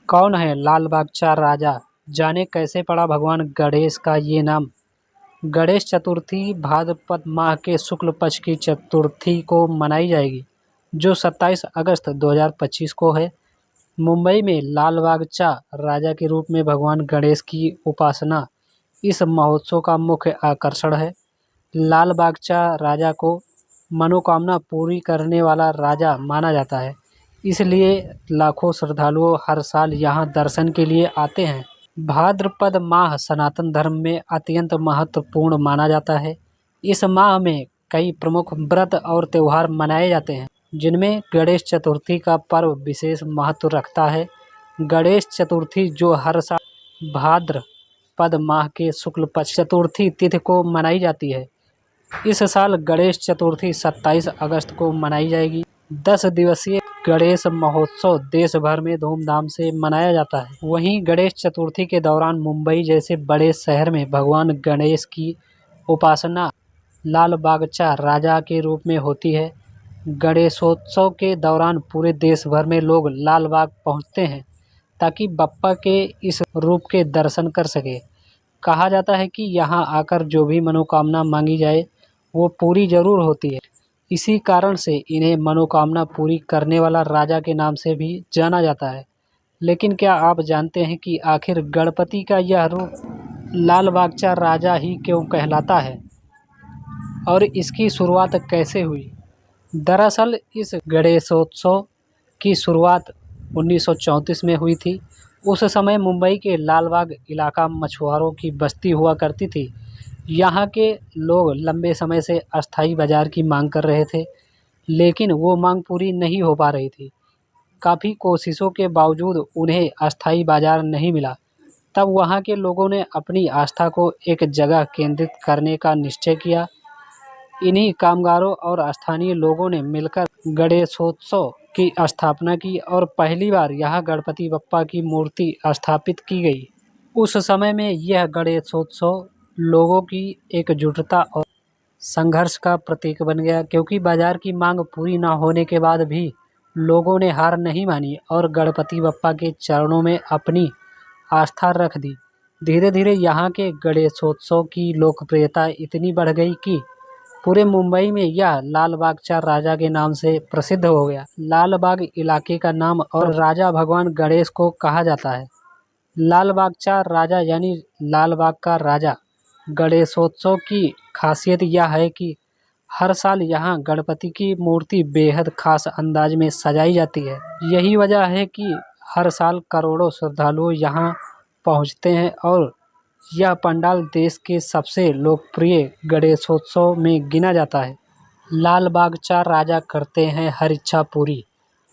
कौन है लाल बागचा राजा, जाने कैसे पड़ा भगवान गणेश का ये नाम। गणेश चतुर्थी भाद्रपद माह के शुक्ल पक्ष की चतुर्थी को मनाई जाएगी, जो 27 अगस्त 2025 को है। मुंबई में लाल बागचा राजा के रूप में भगवान गणेश की उपासना इस महोत्सव का मुख्य आकर्षण है। लाल बागचा राजा को मनोकामना पूरी करने वाला राजा माना जाता है, इसलिए लाखों श्रद्धालु हर साल यहाँ दर्शन के लिए आते हैं। भाद्रपद माह सनातन धर्म में अत्यंत महत्वपूर्ण माना जाता है। इस माह में कई प्रमुख व्रत और त्यौहार मनाए जाते हैं, जिनमें गणेश चतुर्थी का पर्व विशेष महत्व रखता है। गणेश चतुर्थी जो हर साल भाद्रपद माह के शुक्ल पक्ष चतुर्थी तिथि को मनाई जाती है, इस साल गणेश चतुर्थी 27 अगस्त को मनाई जाएगी। 10 दिवसीय गणेश महोत्सव देश भर में धूमधाम से मनाया जाता है। वहीं गणेश चतुर्थी के दौरान मुंबई जैसे बड़े शहर में भगवान गणेश की उपासना लाल बागचा राजा के रूप में होती है। गणेशोत्सव के दौरान पूरे देश भर में लोग लाल बाग पहुंचते हैं ताकि बप्पा के इस रूप के दर्शन कर सके। कहा जाता है कि यहाँ आकर जो भी मनोकामना मांगी जाए वो पूरी जरूर होती है। इसी कारण से इन्हें मनोकामना पूरी करने वाला राजा के नाम से भी जाना जाता है। लेकिन क्या आप जानते हैं कि आखिर गणपति का यह रूप लाल बागचा राजा ही क्यों कहलाता है और इसकी शुरुआत कैसे हुई? दरअसल इस गणेशोत्सव की शुरुआत 1934 में हुई थी। उस समय मुंबई के लालबाग इलाका मछुआरों की बस्ती हुआ करती थी। यहाँ के लोग लंबे समय से अस्थायी बाजार की मांग कर रहे थे, लेकिन वो मांग पूरी नहीं हो पा रही थी। काफ़ी कोशिशों के बावजूद उन्हें अस्थायी बाजार नहीं मिला। तब वहाँ के लोगों ने अपनी आस्था को एक जगह केंद्रित करने का निश्चय किया। इन्हीं कामगारों और स्थानीय लोगों ने मिलकर गणेशोत्सव की स्थापना की और पहली बार यहाँ गणपति बप्पा की मूर्ति स्थापित की गई। उस समय में यह गणेशोत्सव लोगों की एकजुटता और संघर्ष का प्रतीक बन गया, क्योंकि बाजार की मांग पूरी न होने के बाद भी लोगों ने हार नहीं मानी और गणपति बप्पा के चरणों में अपनी आस्था रख दी। धीरे धीरे यहाँ के गणेशोत्सव की लोकप्रियता इतनी बढ़ गई कि पूरे मुंबई में यह लाल बागचा राजा के नाम से प्रसिद्ध हो गया। लाल बाग इलाके का नाम और राजा भगवान गणेश को कहा जाता है। लाल बागचा राजा यानी लाल बाग का राजा। गणेशोत्सव की खासियत यह है कि हर साल यहाँ गणपति की मूर्ति बेहद खास अंदाज में सजाई जाती है। यही वजह है कि हर साल करोड़ों श्रद्धालु यहाँ पहुँचते हैं और यह पंडाल देश के सबसे लोकप्रिय गणेशोत्सव में गिना जाता है। लाल बागचा राजा करते हैं हर इच्छा पूरी।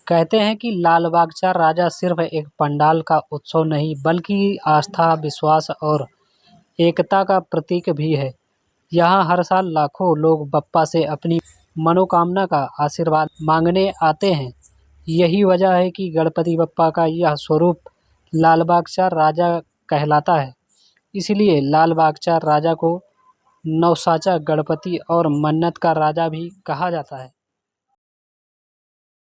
कहते हैं कि लाल बागचा राजा सिर्फ एक पंडाल का उत्सव नहीं, बल्कि आस्था, विश्वास और एकता का प्रतीक भी है। यहाँ हर साल लाखों लोग बप्पा से अपनी मनोकामना का आशीर्वाद मांगने आते हैं। यही वजह है कि गणपति बप्पा का यह स्वरूप लाल बागचा राजा कहलाता है। इसलिए लाल बागचा राजा को नवसाचा गणपति और मन्नत का राजा भी कहा जाता है।